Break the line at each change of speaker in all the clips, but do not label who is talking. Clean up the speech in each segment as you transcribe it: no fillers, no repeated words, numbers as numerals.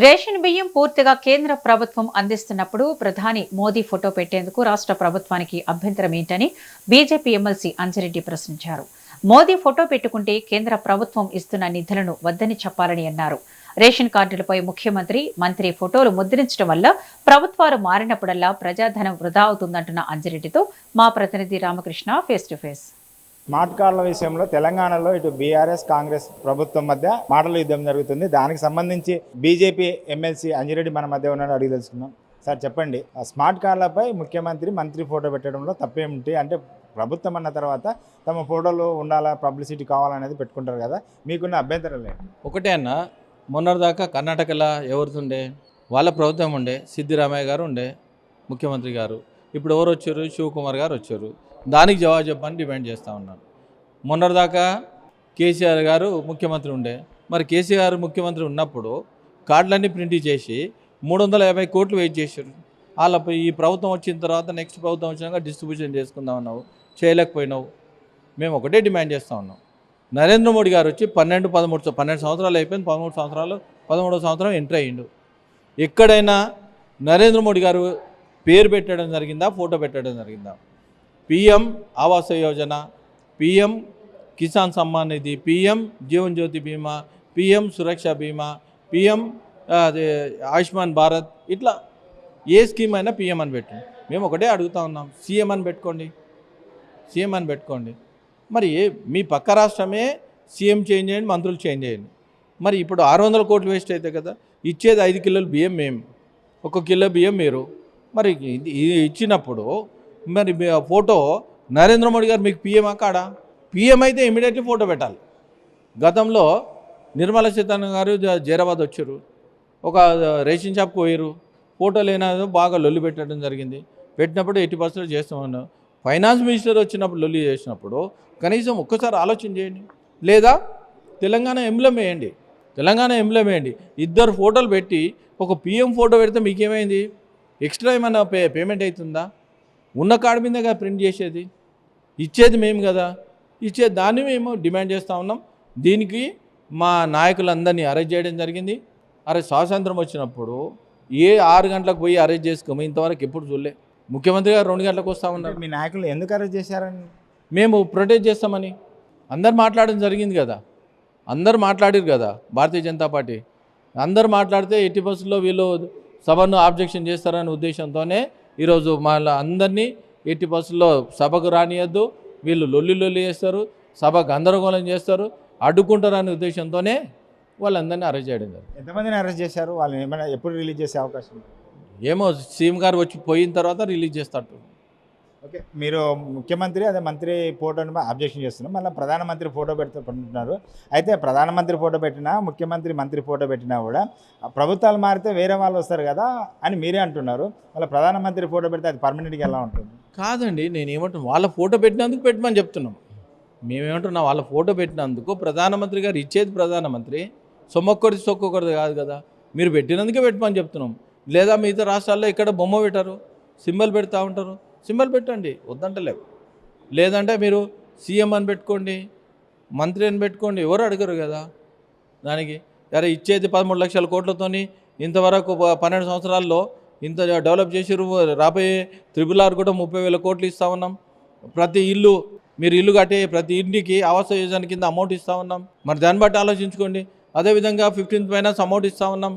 Ration బియ్యం పూర్తిగా కేంద్ర ప్రభుత్వం అందిస్తున్నప్పుడు ప్రధాని మోదీ ఫోటో పెట్టేందుకు రాష్ట్ర ప్రభుత్వానికి అభ్యంతరం ఏంటని బీజేపీ ఎమ్మెల్సీ అంజిరెడ్డి ప్రశ్నించారు. మోదీ ఫోటో పెట్టుకుంటే కేంద్ర ప్రభుత్వం ఇస్తున్న నిధులను వద్దని చెప్పాలని అన్నారు. రేషన్ కార్డులపై ముఖ్యమంత్రి, మంత్రి ఫోటోలు ముద్రించడం వల్ల ప్రభుత్వాలు మారినప్పుడల్లా ప్రజాధనం వృధా అవుతుందంటున్న అంజిరెడ్డితో మా ప్రతినిధి Ramakrishna face to face.
Smart కార్డుల విషయంలో తెలంగాణలో ఇటు బీఆర్ఎస్ కాంగ్రెస్ ప్రభుత్వం మధ్య మాటల యుద్ధం జరుగుతుంది. దానికి సంబంధించి బీజేపీ ఎమ్మెల్సీ అంజిరెడ్డి మన మధ్య ఉన్నాడు, అడిగి తెలుసుకుందాం. సార్ చెప్పండి, ఆ స్మార్ట్ కార్డులపై ముఖ్యమంత్రి, మంత్రి ఫోటో పెట్టడంలో తప్పేమిటి? అంటే ప్రభుత్వం అన్న తర్వాత తమ ఫోటోలు ఉండాలా, పబ్లిసిటీ కావాలనేది పెట్టుకుంటారు కదా, మీకున్న అభ్యంతరం లేదు?
ఒకటే అన్న, మొన్నటిదాకా కర్ణాటకలో ఎవరుతుండే, వాళ్ళ ప్రభుత్వం ఉండే, సిద్ధిరామయ్య గారు ఉండే ముఖ్యమంత్రి గారు. ఇప్పుడు ఎవరు వచ్చారు? శివకుమార్ గారు వచ్చారు. దానికి జవాబు చెప్పని డిమాండ్ చేస్తూ ఉన్నాను. మొన్నటిదాకా కేసీఆర్ గారు ముఖ్యమంత్రి ఉండే, మరి కేసీఆర్ ముఖ్యమంత్రి ఉన్నప్పుడు కార్డులన్నీ ప్రింట్ చేసి 350 కోట్లు వెయిట్ చేశారు. వాళ్ళపై ఈ ప్రభుత్వం వచ్చిన తర్వాత నెక్స్ట్ ప్రభుత్వం వచ్చినాక డిస్ట్రిబ్యూషన్ చేసుకుందాం అన్నావు, చేయలేకపోయినావు. మేము ఒకటే డిమాండ్ చేస్తూ ఉన్నాం. నరేంద్ర మోడీ గారు వచ్చి 12 సంవత్సరాలు అయిపోయింది, 13వ సంవత్సరం ఎంటర్ అయ్యిండు. ఎక్కడైనా నరేంద్ర మోడీ గారు పేరు పెట్టడం జరిగిందా, ఫోటో పెట్టడం జరిగిందా? PM Awas Yojana, PM Kisan Samman Nidhi, PM Jeevan Jyoti బీమా, పీఎం సురక్ష బీమా, పీఎం ఆయుష్మాన్ భారత్, ఇట్లా ఏ స్కీమ్ అయినా పీఎం అని పెట్టండి. మేము ఒకటే అడుగుతూ ఉన్నాం, సీఎం అని పెట్టుకోండి, సీఎం అని పెట్టుకోండి. మరి మీ పక్క రాష్ట్రమే సీఎం చేంజ్ చేయండి, మంత్రులు చేంజ్ చేయండి. మరి ఇప్పుడు 600 కోట్లు వేస్ట్ అవుతాయి కదా. ఇచ్చేది 5 కిలోలు బియ్యం మేము, 1 కిలో బియ్యం మీరు. మరి ఇది ఇచ్చినప్పుడు మరి ఫోటో నరేంద్ర మోడీ గారు మీకు పీఎం కాడా? పీఎం అయితే ఇమీడియట్లీ ఫోటో పెట్టాలి. గతంలో నిర్మలా సీతారామన్ గారు జైరాబాద్ వచ్చారు, ఒక రేషన్ షాప్కి పోయారు, ఫోటో లేనదో బాగా లొల్లి పెట్టడం జరిగింది. పెట్టినప్పుడు 80% చేస్తామన్నాం. ఫైనాన్స్ మినిస్టర్ వచ్చినప్పుడు లొల్లి చేసినప్పుడు కనీసం ఒక్కసారి ఆలోచన చేయండి. లేదా తెలంగాణ ఎంబ్లెమ్ వేయండి, తెలంగాణ ఎంబ్లెమ్ వేయండి. 2 ఫోటోలు పెట్టి ఒక పీఎం ఫోటో పెడితే మీకేమైంది? ఎక్స్ట్రా ఏమైనా పేమెంట్ అవుతుందా? ఉన్న కార్డు మీదగా ప్రింట్ చేసేది, ఇచ్చేది మేము కదా. ఇచ్చేది దాన్ని మేము డిమాండ్ చేస్తూ ఉన్నాం. దీనికి మా నాయకులందరినీ అరెస్ట్ చేయడం జరిగింది. స్వాతంత్రం వచ్చినప్పుడు 6 గంటలకు పోయి అరెస్ట్ చేసుకోము, ఇంతవరకు ఎప్పుడు చూడలే. ముఖ్యమంత్రి గారు 2 గంటలకు వస్తూ ఉన్నారు.
మీ నాయకులు ఎందుకు అరెస్ట్ చేశారని?
మేము ప్రొటెస్ట్ చేస్తామని అందరు మాట్లాడడం జరిగింది కదా, అందరు మాట్లాడారు కదా. భారతీయ జనతా పార్టీ అందరు మాట్లాడితే 80% వీళ్ళు సభను ఆబ్జెక్షన్ చేస్తారనే ఉద్దేశంతోనే ఈరోజు మళ్ళీ అందరినీ 80% సభకు రానియద్దు, వీళ్ళు లొల్లి చేస్తారు, సభ గందరగోళం చేస్తారు, అడ్డుకుంటారనే ఉద్దేశంతోనే వాళ్ళందరినీ అరెస్ట్ చేయడం జరిగింది.
ఎంతమందిని అరెస్ట్ చేశారు? వాళ్ళని ఏమైనా ఎప్పుడు రిలీజ్ చేసే అవకాశం ఉంది?
ఏమో సీఎం గారు వచ్చి పోయిన తర్వాత రిలీజ్ చేస్తారు.
ఓకే, మీరు ముఖ్యమంత్రి అదే మంత్రి ఫోటోని అబ్జెక్షన్ చేస్తున్నారు, మళ్ళీ ప్రధానమంత్రి ఫోటో పెడుతున్నారు. అయితే ప్రధానమంత్రి ఫోటో పెట్టినా, ముఖ్యమంత్రి, మంత్రి ఫోటో పెట్టినా కూడా ప్రభుత్వాలు మారితే వేరే వాళ్ళు వస్తారు కదా అని మీరే అంటున్నారు. మళ్ళీ ప్రధానమంత్రి ఫోటో పెడితే అది పర్మనెంట్గా ఎలా ఉంటుంది?
కాదండి, నేను ఏమంటున్నాను, వాళ్ళ ఫోటో పెట్టినందుకు పెట్టమని చెప్తున్నాం. మేమేమంటున్నాం, వాళ్ళ ఫోటో పెట్టినందుకు ప్రధానమంత్రి గారు ఇచ్చేది ప్రధానమంత్రి, సొక్కొక్కరిది కాదు కదా. మీరు పెట్టినందుకే పెట్టమని చెప్తున్నాం. లేదా మిగతా రాష్ట్రాల్లో ఇక్కడ బొమ్మ పెట్టారు, సింబల్ పెడతా ఉంటారు, సింబల్ పెట్టండి, వద్దంటలేవు. లేదంటే మీరు సీఎం అని పెట్టుకోండి, మంత్రి అని పెట్టుకోండి, ఎవరు అడగరు కదా దానికి. అరే ఇచ్చేది 13 లక్షల కోట్లతోని ఇంతవరకు 12 సంవత్సరాల్లో ఇంత డెవలప్ చేసిరు. రాబోయే RRR కూడా 30,000 కోట్లు ఇస్తూ ఉన్నాం. ప్రతి ఇల్లు, మీరు ఇల్లు కట్టే ప్రతి ఇంటికి ఆవాస యోజన కింద అమౌంట్ ఇస్తూ ఉన్నాం. మరి దాన్ని బట్టి ఆలోచించుకోండి. అదేవిధంగా 15th ఫైనాన్స్ అమౌంట్ ఇస్తూ ఉన్నాం.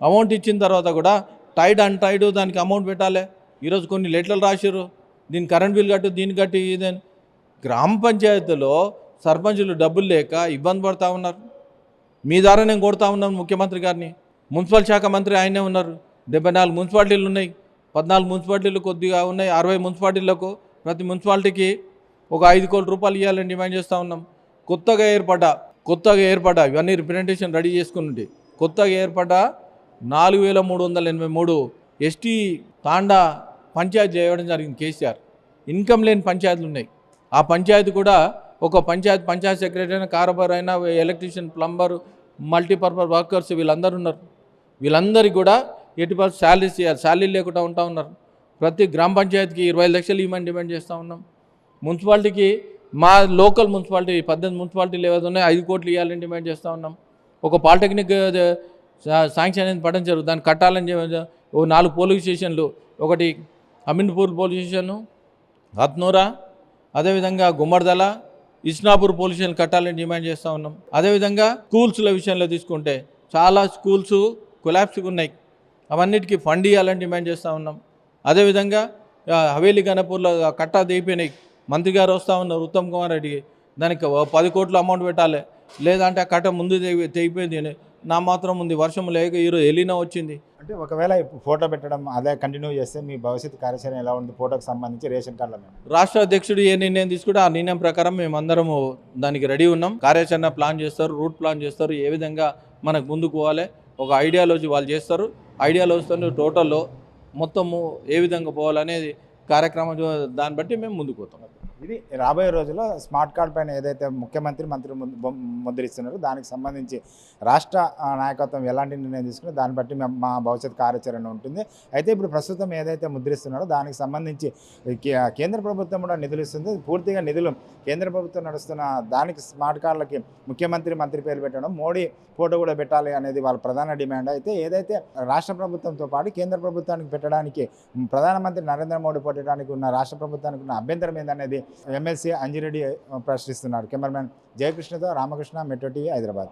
అమౌంట్ ఇచ్చిన తర్వాత కూడా టైడ్ అండ్ టైడ్ దానికి అమౌంట్ పెట్టాలి. ఈరోజు కొన్ని లెటర్లు రాశారు, దీని కరెంట్ బిల్ కట్టు, దీన్ని కట్టి, ఇదని. గ్రామ పంచాయతీలో సర్పంచులు డబ్బులు లేక ఇబ్బంది పడుతూ ఉన్నారు. మీ ద్వారా నేను కొడుతూ ఉన్నాను ముఖ్యమంత్రి గారిని. మున్సిపల్ శాఖ మంత్రి ఆయనే ఉన్నారు. 74 మున్సిపాలిటీలు ఉన్నాయి, 14 మున్సిపాలిటీలు కొద్దిగా ఉన్నాయి, 60 మున్సిపాలిటీలకు ప్రతి మున్సిపాలిటీకి ఒక 5 కోట్ల రూపాయలు ఇవ్వాలని డిమాండ్ చేస్తూ ఉన్నాం. కొత్తగా ఏర్పడ్డ ఇవన్నీ రిప్రజెంటేషన్ రెడీ చేసుకుని కొత్తగా ఏర్పడ్డ 4,383 ఎస్టీ తాండా పంచాయతీ చేయడం జరిగింది కేసీఆర్. ఇన్కమ్ లేని పంచాయతీలు ఉన్నాయి. ఆ పంచాయతీ కూడా ఒక పంచాయతీ సెక్రటరీ అయినా, కారబార్ అయినా, ఎలక్ట్రీషియన్, ప్లంబర్, మల్టీపర్పస్ వర్కర్స్ వీళ్ళందరూ ఉన్నారు. వీళ్ళందరికీ కూడా 80% శాలరీస్ ఇవ్వాలి. శాలరీ లేకుండా ఉంటా ఉన్నారు. ప్రతి గ్రామ పంచాయతీకి 25 లక్షలు ఇవ్వమని డిమాండ్ చేస్తూ ఉన్నాం. మున్సిపాలిటీకి, మా లోకల్ మున్సిపాలిటీ 18 మున్సిపాలిటీలు ఏవైతే ఉన్నాయో 5 కోట్లు ఇవ్వాలని డిమాండ్ చేస్తూ ఉన్నాం. ఒక పాలిటెక్నిక్ శాంక్షన్ అనేది పడడం జరుగుతుంది. దాన్ని కట్టాలని ఓ 4 పోలీస్ స్టేషన్లు, ఒకటి అమీన్పూర్ పోలీస్ స్టేషను, హత్నూరా, అదేవిధంగా గుమ్మడిదల, ఇస్నాపూర్ పోలీస్ స్టేషన్ కట్టాలని డిమాండ్ చేస్తూ ఉన్నాం. అదేవిధంగా స్కూల్స్ల విషయంలో తీసుకుంటే చాలా స్కూల్స్ కొలాప్స్గా ఉన్నాయి, అవన్నిటికీ ఫండ్ ఇవ్వాలని డిమాండ్ చేస్తూ ఉన్నాం. అదేవిధంగా హవేలీ గణపూర్లో కట్టా దిగిపోయినాయి, మంత్రి గారు వస్తూ ఉన్నారు ఉత్తమ్ కుమార్ రెడ్డికి, దానికి 10 కోట్ల అమౌంట్ పెట్టాలి, లేదంటే ఆ కట్ట ముందు తెగిపోయింది, నా మాత్రం ఉంది, వర్షం లేక ఈరోజు ఎలినా వచ్చింది.
అంటే ఒకవేళ ఇప్పుడు ఫోటో పెట్టడం అదే కంటిన్యూ చేస్తే మీ భవిష్యత్ కార్యాచరణ ఎలా ఉంది ఫోటోకి సంబంధించి రేషన్ కార్డుల మీద?
రాష్ట్ర అధ్యక్షుడు ఏ నిర్ణయం తీసుకుంటే ఆ నిర్ణయం ప్రకారం మేమందరము దానికి రెడీ ఉన్నాం. కార్యాచరణ ప్లాన్ చేస్తారు, రూట్ ప్లాన్ చేస్తారు, ఏ విధంగా మనకు ముందుకు పోవాలి, ఒక ఐడియాలజీ వాళ్ళు చేస్తారు. ఐడియాలజీతో టోటల్లో మొత్తము ఏ విధంగా పోవాలనేది కార్యక్రమం, దాన్ని బట్టి మేము ముందుకు పోతాం.
ఇది రాబోయే రోజుల్లో స్మార్ట్ కార్డ్ పైన ఏదైతే ముఖ్యమంత్రి మంత్రి ముద్రిస్తున్నారో దానికి సంబంధించి రాష్ట్ర నాయకత్వం ఎలాంటి నిర్ణయం తీసుకుని దాన్ని బట్టి మా భవిష్యత్ కార్యాచరణ ఉంటుంది. అయితే ఇప్పుడు ప్రస్తుతం ఏదైతే ముద్రిస్తున్నారో దానికి సంబంధించి కేంద్ర ప్రభుత్వం కూడా నిధులు ఇస్తుంది. పూర్తిగా నిధులు కేంద్ర ప్రభుత్వం నడుస్తున్న దానికి స్మార్ట్ కార్డులకి ముఖ్యమంత్రి మంత్రి పేరు పెట్టడం, మోడీ ఫోటో కూడా పెట్టాలి అనేది వాళ్ళ ప్రధాన డిమాండ్. అయితే ఏదైతే రాష్ట్ర ప్రభుత్వంతో పాటు కేంద్ర ప్రభుత్వానికి పెట్టడానికి ప్రధానమంత్రి నరేంద్ర మోడీ పెట్టడానికి ఉన్న రాష్ట్ర ప్రభుత్వానికి ఉన్న అభ్యంతరం ఏందనేది ఎమ్మెల్సీ అంజిరెడ్డి ప్రశ్నిస్తున్నారు. కెమెరామెన్ జయకృష్ణతో రామకృష్ణ, మెట్రో టీవీ, హైదరాబాద్.